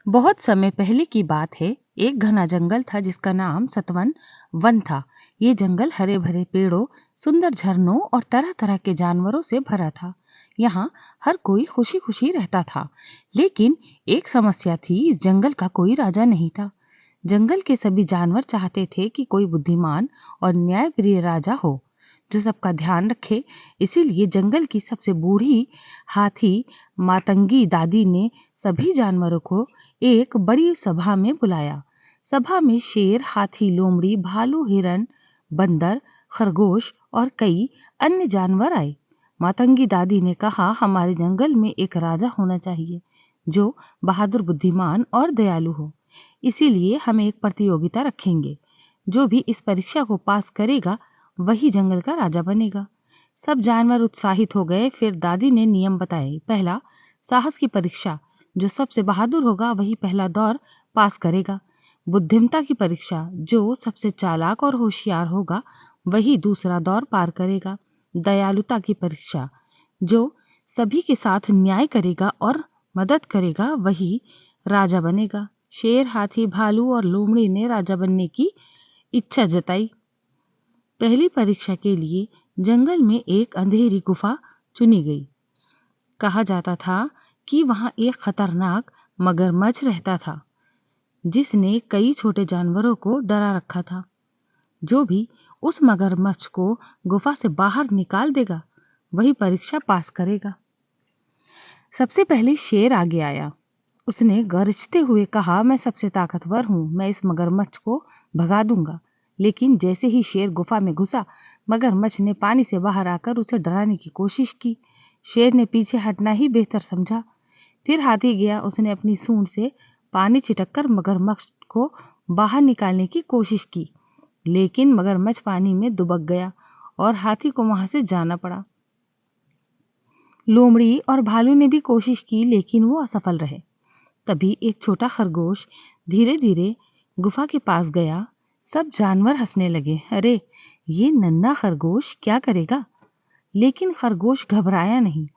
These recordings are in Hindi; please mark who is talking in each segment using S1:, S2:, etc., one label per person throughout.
S1: बहुत समय पहले की बात है। एक घना जंगल था जिसका नाम सतवन वन था। ये जंगल हरे भरे पेड़ों, सुंदर झरनों और तरह तरह के जानवरों से भरा था। यहाँ हर कोई खुशी खुशी रहता था। लेकिन एक समस्या थी, इस जंगल का कोई राजा नहीं था। जंगल के सभी जानवर चाहते थे कि कोई बुद्धिमान और न्यायप्रिय राजा हो जो सबका ध्यान रखे। इसीलिए जंगल की सबसे बूढ़ी हाथी मातंगी दादी ने सभी जानवरों को एक बड़ी सभा में बुलाया। सभा में शेर, हाथी, लोमड़ी, भालू, हिरन, बंदर, खरगोश और कई अन्य जानवर आए। मातंगी दादी ने कहा, हमारे जंगल में एक राजा होना चाहिए जो बहादुर, बुद्धिमान और दयालु हो। इसीलिए हम एक प्रतियोगिता रखेंगे। जो भी इस परीक्षा को पास करेगा वही जंगल का राजा बनेगा। सब जानवर उत्साहित हो गए। फिर दादी ने नियम बताए। पहला, साहस की परीक्षा। जो सबसे बहादुर होगा वही पहला दौर पास करेगा। बुद्धिमता की परीक्षा। जो सबसे चालाक और होशियार होगा वही दूसरा दौर पार करेगा। दयालुता की परीक्षा। जो सभी के साथ न्याय करेगा और मदद करेगा वही राजा बनेगा। शेर, हाथी, भालू और लोमड़ी ने राजा बनने की इच्छा जताई। पहली परीक्षा के लिए जंगल में एक अंधेरी गुफा चुनी गई। कहा जाता था कि वहां एक खतरनाक मगरमच्छ रहता था जिसने कई छोटे जानवरों को डरा रखा था। जो भी उस मगरमच्छ को गुफा से बाहर निकाल देगा वही परीक्षा पास करेगा। सबसे पहले शेर आगे आया। उसने गरजते हुए कहा, मैं सबसे ताकतवर हूं, मैं इस मगरमच्छ को भगा दूंगा। लेकिन जैसे ही शेर गुफा में घुसा, मगरमच्छ ने पानी से बाहर आकर उसे डराने की कोशिश की। शेर ने पीछे हटना ही बेहतर समझा। फिर हाथी गया। उसने अपनी सूंड से पानी छिटककर मगरमच्छ को बाहर निकालने की कोशिश की। लेकिन मगरमच्छ पानी में दुबक गया और हाथी को वहां से जाना पड़ा। लोमड़ी और भालू ने भी कोशिश की लेकिन वो असफल रहे। तभी एक छोटा खरगोश धीरे धीरे गुफा के पास गया। सब जानवर हंसने लगे। अरे, ये नन्हा खरगोश क्या करेगा? लेकिन खरगोश घबराया नहीं।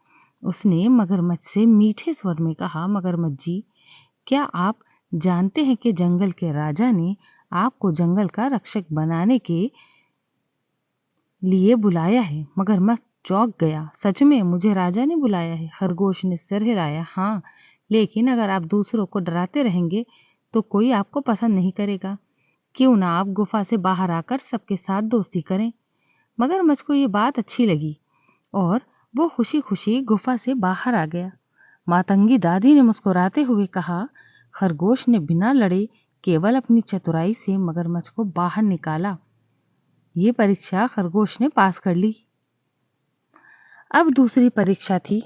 S1: उसने मगरमच्छ से मीठे स्वर में कहा, मगरमच्छ जी, क्या आप जानते हैं कि जंगल के राजा ने आपको जंगल का रक्षक बनाने के लिए बुलाया है? मगरमच्छ चौंक गया। सच में मुझे राजा ने बुलाया है? खरगोश ने सिर हिलाया। हाँ, लेकिन अगर आप दूसरों को डराते रहेंगे तो कोई आपको पसंद नहीं करेगा। क्यों ना आप गुफा से बाहर आकर सबके साथ दोस्ती करें। मगरमच्छ को ये बात अच्छी लगी और वो खुशी खुशी गुफा से बाहर आ गया। मातंगी दादी ने मुस्कुराते हुए कहा, खरगोश ने बिना लड़े केवल अपनी चतुराई से मगरमच्छ को बाहर निकाला। ये परीक्षा खरगोश ने पास कर ली। अब दूसरी परीक्षा थी।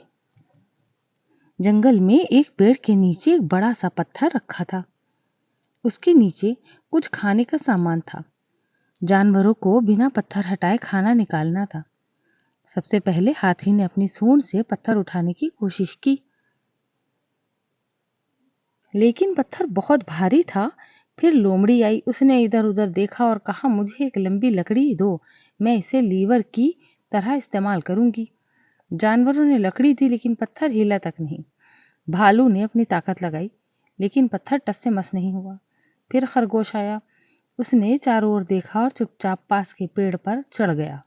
S1: जंगल में एक पेड़ के नीचे एक बड़ा सा पत्थर रखा था। उसके नीचे कुछ खाने का सामान था। जानवरों को बिना पत्थर हटाए खाना निकालना था। सबसे पहले हाथी ने अपनी सूंड से पत्थर उठाने की कोशिश की, लेकिन पत्थर बहुत भारी था। फिर लोमड़ी आई। उसने इधर उधर देखा और कहा, मुझे एक लंबी लकड़ी दो, मैं इसे लीवर की तरह इस्तेमाल करूंगी। जानवरों ने लकड़ी दी लेकिन पत्थर हिला तक नहीं। भालू ने अपनी ताकत लगाई लेकिन पत्थर टस से मस नहीं हुआ। फिर खरगोश आया। उसने चारों ओर देखा और चुपचाप पास के पेड़ पर चढ़ गया।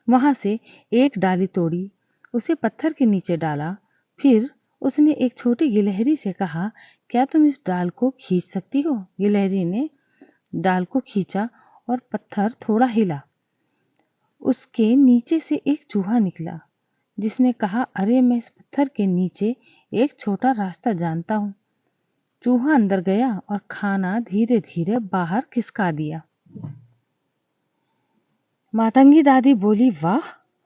S1: वहां से एक डाली तोड़ी, उसे पत्थर के नीचे डाला। फिर उसने एक छोटी गिलहरी से कहा, क्या तुम इस डाल को खींच सकती हो? गिलहरी ने डाल को खींचा और पत्थर थोड़ा हिला। उसके नीचे से एक चूहा निकला जिसने कहा, अरे, मैं इस पत्थर के नीचे एक छोटा रास्ता जानता हूँ। चूहा अंदर गया और खाना धीरे धीरे बाहर खिसका दिया। मातंगी दादी बोली, वाह!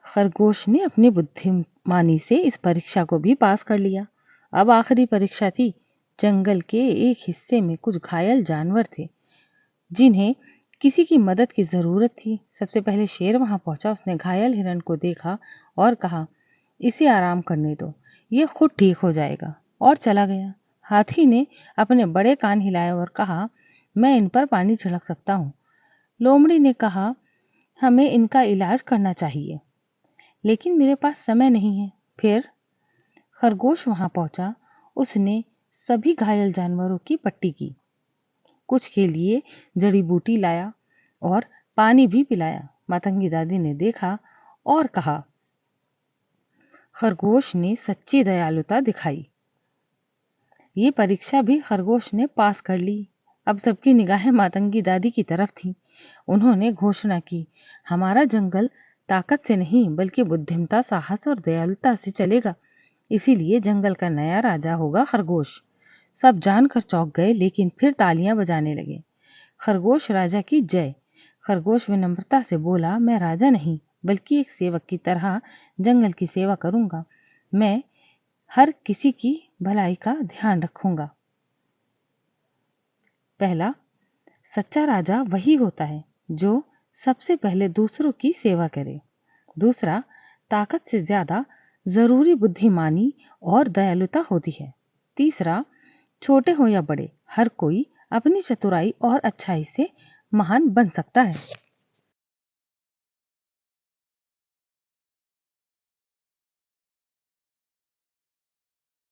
S1: खरगोश ने अपनी बुद्धिमानी से इस परीक्षा को भी पास कर लिया। अब आखिरी परीक्षा थी। जंगल के एक हिस्से में कुछ घायल जानवर थे जिन्हें किसी की मदद की जरूरत थी। सबसे पहले शेर वहां पहुंचा। उसने घायल हिरन को देखा और कहा, इसे आराम करने दो, ये खुद ठीक हो जाएगा, और चला गया। हाथी ने अपने बड़े कान हिलाए और कहा, मैं इन पर पानी छिड़क सकता हूँ। लोमड़ी ने कहा, हमें इनका इलाज करना चाहिए, लेकिन मेरे पास समय नहीं है। फिर खरगोश वहां पहुंचा। उसने सभी घायल जानवरों की पट्टी की, कुछ के लिए जड़ी बूटी लाया और पानी भी पिलाया। मातंगी दादी ने देखा और कहा, खरगोश ने सच्ची दयालुता दिखाई। ये परीक्षा भी खरगोश ने पास कर ली। अब सबकी निगाहें मातंगी दादी की तरफ थीं। उन्होंने घोषणा की, हमारा जंगल ताकत से नहीं बल्कि बुद्धिमता, साहस और दयालुता से चलेगा। इसीलिए जंगल का नया राजा होगा खरगोश। सब जानकर चौंक गए, लेकिन फिर तालियां बजाने लगे। खरगोश राजा की जय। खरगोश विनम्रता से बोला, मैं राजा नहीं बल्कि एक सेवक की तरह जंगल की सेवा करूंगा। मैं हर किसी की भलाई का ध्यान रखूंगा। पहला, सच्चा राजा वही होता है जो सबसे पहले दूसरों की सेवा करे। दूसरा, ताकत से ज्यादा जरूरी बुद्धिमानी और दयालुता होती है। तीसरा, छोटे हो या बड़े, हर कोई अपनी चतुराई और अच्छाई से महान बन सकता है।